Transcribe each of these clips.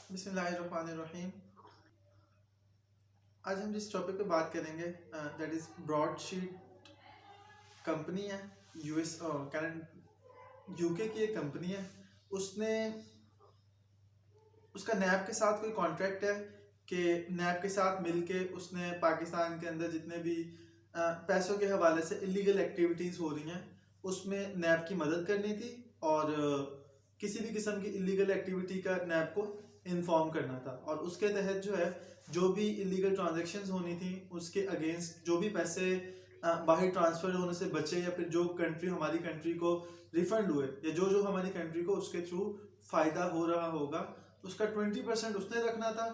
بسم اللہ الرحمن الرحیم. آج ہم جس ٹاپک پہ بات کریں گے that is Broadsheet. Company ہے یو کے کی ایک کمپنی ہے. اس کا نیب کے ساتھ کوئی کانٹریکٹ ہے کہ نیب کے ساتھ مل کے اس نے پاکستان کے اندر جتنے بھی پیسوں کے حوالے سے الیگل ایکٹیویٹیز ہو رہی ہیں اس میں نیب کی مدد کرنی تھی اور کسی بھی قسم کی الیگل ایکٹیویٹی کا نیب کو انفارم کرنا تھا. اور اس کے تحت جو ہے جو بھی الیگل ٹرانزیکشنز ہونی تھیں اس کے اگینسٹ جو بھی پیسے باہر ٹرانسفر ہونے سے بچے یا پھر جو ہماری کنٹری کو ریفنڈ ہوئے یا جو ہماری کنٹری کو اس کے تھرو فائدہ ہو رہا ہوگا اس کا 20% اس نے رکھنا تھا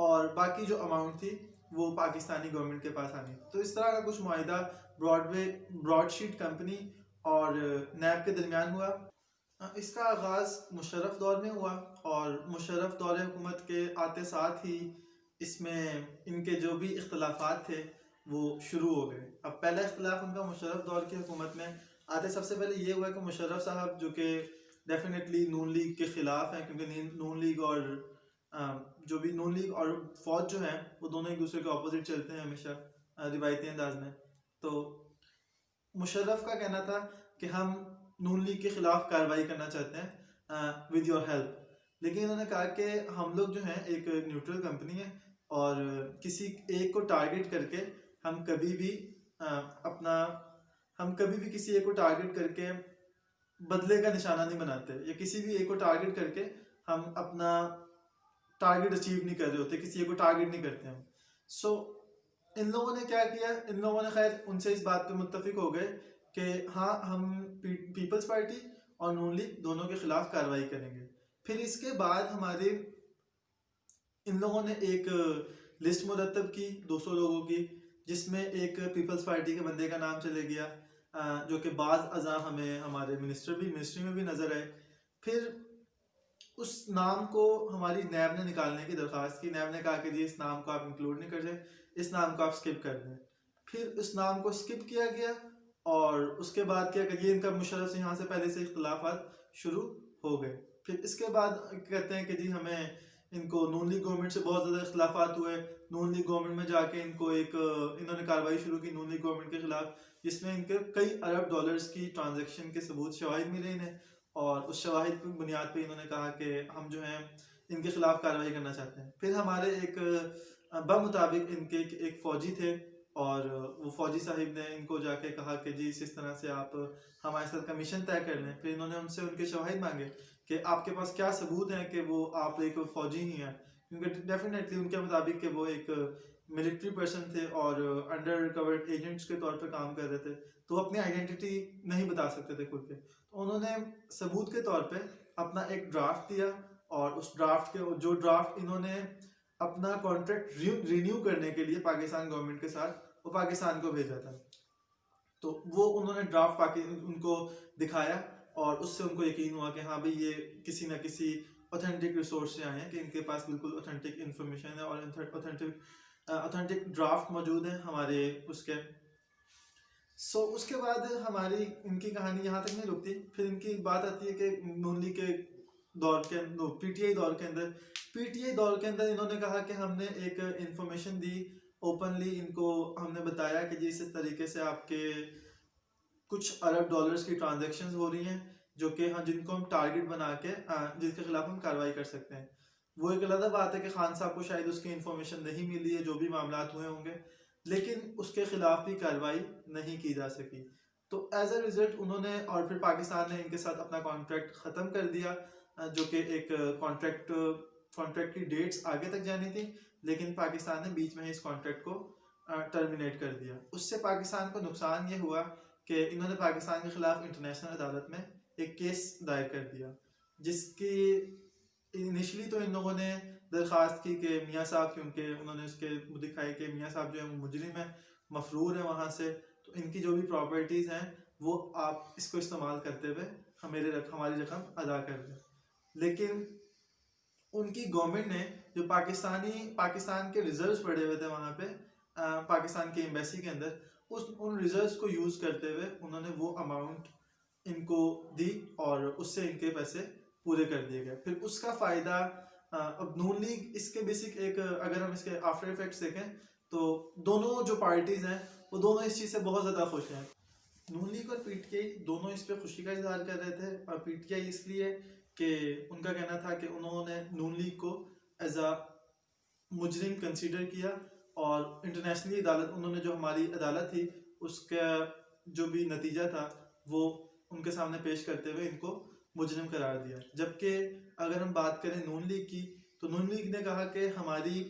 اور باقی جو اماؤنٹ تھی وہ پاکستانی گورنمنٹ کے پاس آنی. تو اس طرح کا کچھ معاہدہ براڈ شیٹ کمپنی اور نیب کے درمیان ہوا. اس کا آغاز مشرف دور میں ہوا اور مشرف دور حکومت کے آتے ساتھ ہی اس میں ان کے جو بھی اختلافات تھے وہ شروع ہو گئے. اب پہلا اختلاف ان کا مشرف دور کی حکومت میں آتے سب سے پہلے یہ ہوا کہ مشرف صاحب جو کہ ڈیفینیٹلی نون لیگ کے خلاف ہیں کیونکہ نون لیگ اور فوج جو ہیں وہ دونوں ایک دوسرے کے اپوزٹ چلتے ہیں ہمیشہ روایتی انداز میں. تو مشرف کا کہنا تھا کہ ہم نون لیگ کے خلاف کارروائی کرنا چاہتے ہیں ود یور ہیلپ. لیکن انہوں نے کہا کہ ہم لوگ جو ہیں ایک نیوٹرل کمپنی ہے اور کسی ایک کو ٹارگٹ کر کے ہم کبھی بھی کسی ایک کو ٹارگٹ کر کے بدلے کا نشانہ نہیں بناتے یا کسی بھی ایک کو ٹارگٹ کر کے ہم اپنا ٹارگٹ اچیو نہیں کر رہے ہوتے, کسی ایک کو ٹارگٹ نہیں کرتے ہم. سو ان لوگوں نے کیا کیا, ان لوگوں نے خیر ان سے اس بات پہ متفق ہو گئے کہ ہاں ہم پیپلز پارٹی اور نون لیگ دونوں کے خلاف کارروائی کریں گے. پھر اس کے بعد ان لوگوں نے ایک لسٹ مرتب کی 200 لوگوں کی جس میں ایک پیپلز پارٹی کے بندے کا نام چلے گیا جو کہ بعض ازاں ہمیں ہمارے منسٹری میں بھی نظر آئے. پھر اس نام کو ہماری نیب نے نکالنے کی درخواست کی. نیب نے کہا کہ جی اس نام کو آپ انکلوڈ نہیں کر رہے, اس نام کو آپ سکپ کر دیں. پھر اس نام کو سکپ کیا گیا اور اس کے بعد کیا کہ ان کا مشرف سے یہاں سے پہلے سے اختلافات شروع ہو گئے. پھر اس کے بعد کہتے ہیں کہ جی ہمیں ان کو نون لیگ گورنمنٹ سے بہت زیادہ اختلافات ہوئے. نون لیگ گورنمنٹ میں جا کے انہوں نے کارروائی شروع کی نون لیگ گورنمنٹ کے خلاف جس میں ان کے کئی ارب ڈالرز کی ٹرانزیکشن کے ثبوت شواہد ملے انہیں. اور اس شواہد کی بنیاد پہ انہوں نے کہا کہ ہم جو ہیں ان کے خلاف کارروائی کرنا چاہتے ہیں. پھر ہمارے ایک بمطابق ان کے ایک فوجی تھے اور وہ فوجی صاحب نے ان کو جا کے کہا کہ جی اس طرح سے آپ ہمارے ساتھ کمیشن طے کر لیں. پھر انہوں نے ان سے ان کے شواہد مانگے کہ آپ کے پاس کیا ثبوت ہیں کہ وہ آپ ایک فوجی ہی ہیں, کیونکہ ڈیفینیٹلی ان کے مطابق کہ وہ ایک ملٹری پرسن تھے اور انڈر کورڈ ایجنٹس کے طور پہ کام کر رہے تھے تو وہ اپنی آئیڈینٹی نہیں بتا سکتے تھے کھل کے. تو انہوں نے ثبوت کے طور پہ اپنا ایک ڈرافٹ دیا اور اس ڈرافٹ جو ڈرافٹ انہوں نے اپنا کانٹریکٹ رینیو کرنے کے لیے پاکستان گورنمنٹ کے ساتھ وہ پاکستان کو بھیجا تھا. تو وہ انہوں نے ڈرافٹ ان کو دکھایا اور اس سے ان کو یقین ہوا کہ ہاں بھئی یہ کسی نہ کسی اوتھینٹک ریسورس سے آئے ہیں کہ ان کے پاس بالکل اوتھینٹک انفارمیشن ہے اور اوتھینٹک ڈرافٹ موجود ہیں ہمارے اس کے. سو اس کے بعد ہماری ان کی کہانی یہاں تک نہیں رکتی. پھر ان کی بات آتی ہے کہ نون لیگ کے دور کے پی ٹی آئی دور کے اندر انہوں نے کہا کہ ہم نے ایک انفارمیشن دی اوپنلی. ان کو ہم نے بتایا کہ جی اس طریقے سے آپ کے کچھ ارب ڈالرز کی ٹرانزیکشنز ہو رہی ہیں جو کہ جن کو ہم ٹارگٹ بنا کے جس کے خلاف ہم کارروائی کر سکتے ہیں. وہ ایک علیحدہ بات ہے کہ خان صاحب کو شاید اس کی انفارمیشن نہیں ملی ہے جو بھی معاملات ہوئے ہوں گے, لیکن اس کے خلاف بھی کارروائی نہیں کی جا سکی. تو ایز اے ریزلٹ انہوں نے اور پھر پاکستان نے ان کے ساتھ اپنا کانٹریکٹ ختم کر دیا جو کہ ایک کانٹریکٹ کی ڈیٹس آگے تک جانی تھی, لیکن پاکستان نے بیچ میں ہی اس کانٹریکٹ کو ٹرمینیٹ کر دیا. اس سے پاکستان کو نقصان یہ ہوا کہ انہوں نے پاکستان کے خلاف انٹرنیشنل عدالت میں ایک کیس دائر کر دیا جس کی انیشلی تو ان لوگوں نے درخواست کی کہ میاں صاحب, کیونکہ انہوں نے اس کے دکھائی کہ میاں صاحب جو ہے مجرم ہیں, مفرور ہیں وہاں سے, تو ان کی جو بھی پراپرٹیز ہیں وہ آپ اس کو استعمال کرتے ہوئے ہماری رقم ادا کر دیں. لیکن ان کی گورنمنٹ نے جو پاکستان کے ریزروز پڑے ہوئے تھے وہاں پہ پاکستان کی ایمبیسی کے اندر, ان ریزروز کو یوز کرتے ہوئے انہوں نے وہ اماؤنٹ ان کو دی اور اس سے ان کے پیسے پورے کر دیے گئے. پھر اس کا فائدہ اب نون لیگ اس کے بیسک ایک اگر ہم اس کے آفٹر افیکٹس دیکھیں تو دونوں جو پارٹیز ہیں وہ دونوں اس چیز سے بہت زیادہ خوش ہیں. نون لیگ اور پی ٹی آئی دونوں اس پہ خوشی کا اظہار کر رہے تھے, اور پی ٹی آئی اس لیے کہ ان کا کہنا تھا کہ انہوں نے نون لیگ کو ایز اے مجرم کنسیڈر کیا, اور انٹرنیشنلی عدالت انہوں نے جو ہماری عدالت تھی اس کا جو بھی نتیجہ تھا وہ ان کے سامنے پیش کرتے ہوئے ان کو مجرم قرار دیا. جبکہ اگر ہم بات کریں نون لیگ کی تو نون لیگ نے کہا کہ ہماری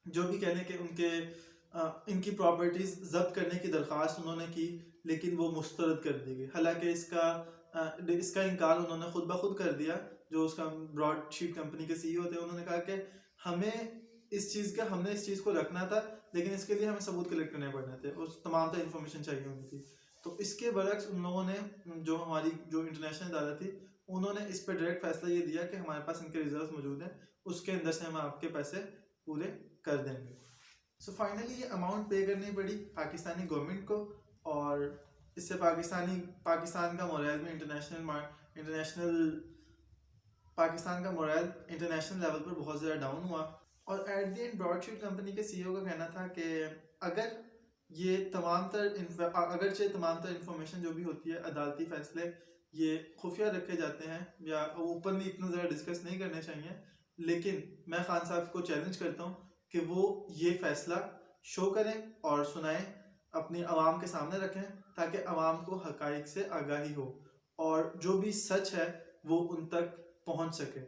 جو بھی کہنے کہ ان کی پراپرٹیز ضبط کرنے کی درخواست انہوں نے کی لیکن وہ مسترد کر دی گئی, حالانکہ اس کا انکار انہوں نے خود بخود کر دیا. جو اس کا براڈ شیٹ کمپنی کے سی ای او تھے انہوں نے کہا کہ ہم نے اس چیز کو رکھنا تھا لیکن اس کے لیے ہمیں ثبوت کلیکٹ کرنے پڑنے تھے, اس تمام تر انفارمیشن چاہیے ہونی تھی. تو اس کے برعکس ان لوگوں نے جو ہماری جو انٹرنیشنل عدالت تھی انہوں نے اس پہ ڈائریکٹ فیصلہ یہ دیا کہ ہمارے پاس ان کے ریزروز موجود ہیں, اس کے اندر سے ہم آپ کے پیسے پورے کر دیں گے. سو فائنلی یہ اماؤنٹ پے کرنی پڑی پاکستانی گورنمنٹ کو, اور اس سے پاکستان کا مورائل بھی پاکستان کا مورائل انٹرنیشنل لیول پر بہت زیادہ ڈاؤن ہوا. اور at the end Broadsheet company کے سی ای او کا کہنا تھا کہ اگرچہ تمام تر انفارمیشن جو بھی ہوتی ہے عدالتی فیصلے یہ خفیہ رکھے جاتے ہیں یا اوپنلی اتنا زیادہ ڈسکس نہیں کرنے چاہیے, لیکن میں خان صاحب کو چیلنج کرتا ہوں کہ وہ یہ فیصلہ شو کریں اور سنائیں, اپنی عوام کے سامنے رکھیں تاکہ عوام کو حقائق سے آگاہی ہو اور جو بھی سچ ہے وہ ان تک پہنچ سکے.